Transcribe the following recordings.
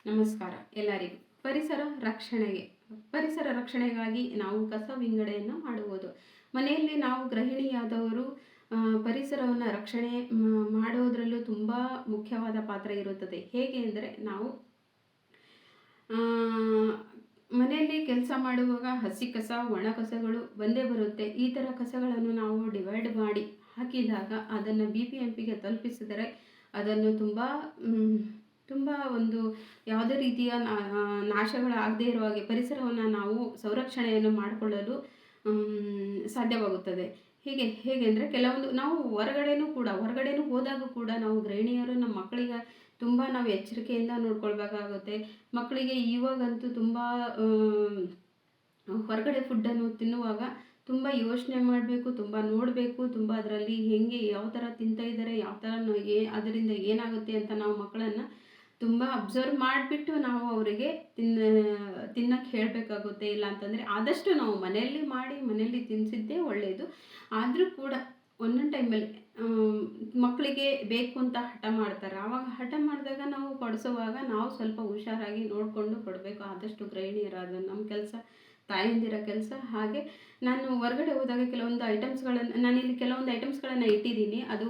ನಮಸ್ಕಾರ ಎಲ್ಲರಿಗೂ. ಪರಿಸರ ರಕ್ಷಣೆಗಾಗಿ ನಾವು ಕಸ ವಿಂಗಡಣೆಯನ್ನು ಮಾಡುವುದು. ಮನೆಯಲ್ಲಿ ನಾವು ಗೃಹಿಣಿಯಾದವರು ಪರಿಸರವನ್ನು ರಕ್ಷಣೆ ಮಾಡೋದ್ರಲ್ಲೂ ತುಂಬ ಮುಖ್ಯವಾದ ಪಾತ್ರ ಇರುತ್ತದೆ. ಹೇಗೆ ಅಂದರೆ, ನಾವು ಮನೆಯಲ್ಲಿ ಕೆಲಸ ಮಾಡುವಾಗ ಹಸಿ ಕಸ, ಒಣ ಕಸಗಳು ಒಂದೇ ಬರುತ್ತೆ. ಈ ಥರ ಕಸಗಳನ್ನು ನಾವು ಡಿವೈಡ್ ಮಾಡಿ ಹಾಕಿದಾಗ ಅದನ್ನು BBMPಗೆ ತಲುಪಿಸಿದರೆ ಅದನ್ನು ತುಂಬ ಒಂದು ಯಾವುದೇ ರೀತಿಯ ನಾಶಗಳಾಗದೇ ಇರುವ ಹಾಗೆ ಪರಿಸರವನ್ನು ನಾವು ಸಂರಕ್ಷಣೆಯನ್ನು ಮಾಡಿಕೊಳ್ಳಲು ಸಾಧ್ಯವಾಗುತ್ತದೆ. ಹೇಗೆ ಅಂದರೆ, ಕೆಲವೊಂದು ನಾವು ಹೊರಗಡೆನೂ ಹೋದಾಗ ಕೂಡ ನಾವು ಗೃಹಿಣಿಯರು ನಮ್ಮ ಮಕ್ಕಳಿಗೆ ತುಂಬ ನಾವು ಎಚ್ಚರಿಕೆಯಿಂದ ನೋಡ್ಕೊಳ್ಬೇಕಾಗುತ್ತೆ. ಮಕ್ಕಳಿಗೆ ಇವಾಗಂತೂ ತುಂಬ ಹೊರಗಡೆ ಫುಡ್ಡನ್ನು ತಿನ್ನುವಾಗ ತುಂಬ ಯೋಚನೆ ಮಾಡಬೇಕು, ತುಂಬ ನೋಡಬೇಕು, ತುಂಬ ಅದರಲ್ಲಿ ಯಾವ ಥರ ತಿಂತಾಯಿದ್ದಾರೆ, ಯಾವ ಥರ ಅದರಿಂದ ಏನಾಗುತ್ತೆ ಅಂತ ನಾವು ಮಕ್ಕಳನ್ನು ತುಂಬ ಅಬ್ಸರ್ವ್ ಮಾಡಿಬಿಟ್ಟು ನಾವು ಅವರಿಗೆ ತಿನ್ನಕ್ಕೆ ಹೇಳಬೇಕಾಗುತ್ತೆ. ಇಲ್ಲ ಅಂತಂದರೆ ಆದಷ್ಟು ನಾವು ಮನೆಯಲ್ಲಿ ತಿನ್ನಿಸಿದ್ದೇ ಒಳ್ಳೆಯದು. ಆದರೂ ಕೂಡ ಒಂದೊಂದು ಟೈಮಲ್ಲಿ ಮಕ್ಕಳಿಗೆ ಬೇಕು ಅಂತ ಹಠ ಮಾಡ್ತಾರೆ. ಆವಾಗ ಹಠ ಮಾಡಿದಾಗ ನಾವು ಕೊಡಿಸುವಾಗ ನಾವು ಸ್ವಲ್ಪ ಹುಷಾರಾಗಿ ನೋಡಿಕೊಂಡು ಕೊಡಬೇಕು. ಆದಷ್ಟು ಗೃಹಿಣಿಯರಾದ ನಮ್ಮ ಕೆಲಸ, ತಾಯಂದಿರ ಕೆಲಸ. ಹಾಗೆ ನಾನು ಹೊರಗಡೆ ಹೋದಾಗ ನಾನಿಲ್ಲಿ ಕೆಲವೊಂದು ಐಟಮ್ಸ್ಗಳನ್ನು ಇಟ್ಟಿದ್ದೀನಿ. ಅದು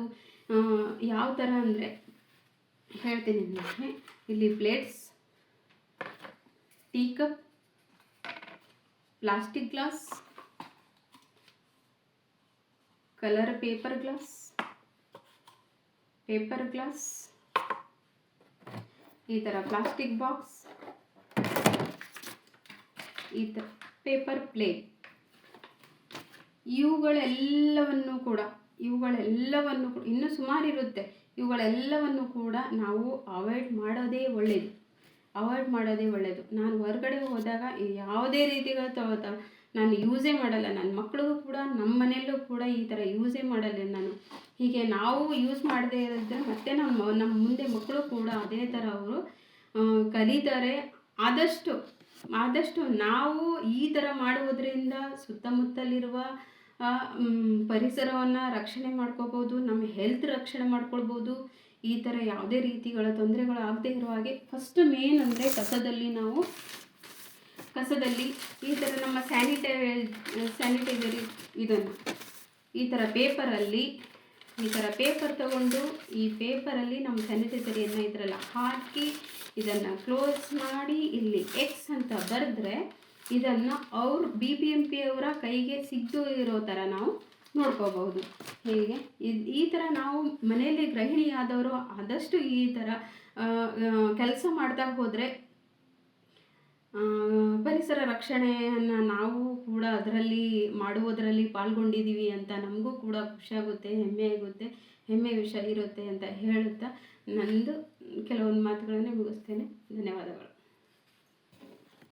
ಯಾವ ಥರ ಅಂದರೆ ಹೇಳ್ತೀನಿ ನಿಮಗೆ. ಇಲ್ಲಿ plates, tea cup, plastic glass, colour paper glass, ಈ ಥರ ಪ್ಲಾಸ್ಟಿಕ್ ಬಾಕ್ಸ್, ಈ ಥರ ಪೇಪರ್ ಪ್ಲೇಟ್, ಇವುಗಳೆಲ್ಲವನ್ನು ಕೂಡ ಇನ್ನೂ ಸುಮಾರು ಇರುತ್ತೆ. ಇವುಗಳೆಲ್ಲವನ್ನು ಕೂಡ ನಾವು ಅವಾಯ್ಡ್ ಮಾಡೋದೇ ಒಳ್ಳೆಯದು. ನಾನು ಹೊರಗಡೆ ಹೋದಾಗ ಯಾವುದೇ ರೀತಿಗಳ ನಾನು ಯೂಸೇ ಮಾಡಲ್ಲ. ನನ್ನ ಮಕ್ಕಳಿಗೂ ಕೂಡ, ನಮ್ಮ ಮನೆಯಲ್ಲೂ ಕೂಡ ಈ ಥರ ಯೂಸೇ ಮಾಡಲ್ಲ ನಾನು. ಹೀಗೆ ನಾವು ಯೂಸ್ ಮಾಡದೇ ಇರೋದ್ರೆ ಮತ್ತೆ ನಮ್ಮ ಮುಂದೆ ಮಕ್ಕಳು ಕೂಡ ಅದೇ ಥರ ಅವರು ಕಲಿತಾರೆ. ಆದಷ್ಟು ನಾವು ಈ ಥರ ಮಾಡುವುದರಿಂದ ಸುತ್ತಮುತ್ತಲಿರುವ ಪರಿಸರವನ್ನು ರಕ್ಷಣೆ ಮಾಡ್ಕೋಬೋದು, ನಮ್ಮ ಹೆಲ್ತ್ ರಕ್ಷಣೆ ಮಾಡ್ಕೊಳ್ಬೋದು. ಈ ಥರ ಯಾವುದೇ ರೀತಿಗಳ ತೊಂದರೆಗಳು ಆಗದೇ ಇರೋ ಹಾಗೆ ಫಸ್ಟ್ ಮೇನ್ ಅಂದರೆ ಕಸದಲ್ಲಿ ಈ ಥರ ನಮ್ಮ ಸ್ಯಾನಿಟೈಸರ್ ಇದನ್ನು ಈ ಥರ ಪೇಪರ್ ತಗೊಂಡು ಈ ಪೇಪರಲ್ಲಿ ನಮ್ಮ ಸ್ಯಾನಿಟೈಸರಿಯನ್ನು ಇದರಲ್ಲಿ ಹಾಕಿ ಇದನ್ನು ಕ್ಲೋಸ್ ಮಾಡಿ ಇಲ್ಲಿ ಎಕ್ಸ್ ಅಂತ ಬರೆದ್ರೆ ಇದನ್ನು BBMP ಅವರ ಕೈಗೆ ಸಿಗದೇ ಇರೋ ಥರ ನಾವು ನೋಡ್ಕೋಬಹುದು. ಹೀಗೆ ಈ ಥರ ನಾವು ಮನೆಯಲ್ಲಿ ಗೃಹಿಣಿಯಾದವರು ಆದಷ್ಟು ಈ ಥರ ಕೆಲಸ ಮಾಡ್ತಾ ಹೋದರೆ ಪರಿಸರ ರಕ್ಷಣೆಯನ್ನು ನಾವು ಕೂಡ ಅದರಲ್ಲಿ ಮಾಡುವುದರಲ್ಲಿ ಪಾಲ್ಗೊಂಡಿದ್ದೀವಿ ಅಂತ ನಮಗೂ ಕೂಡ ಖುಷಿಯಾಗುತ್ತೆ, ಹೆಮ್ಮೆ ವಿಷಯ ಇರುತ್ತೆ ಅಂತ ಹೇಳುತ್ತಾ ನಂದು ಕೆಲವೊಂದು ಮಾತುಗಳನ್ನು ಮುಗಿಸ್ತೇನೆ. ಧನ್ಯವಾದಗಳು.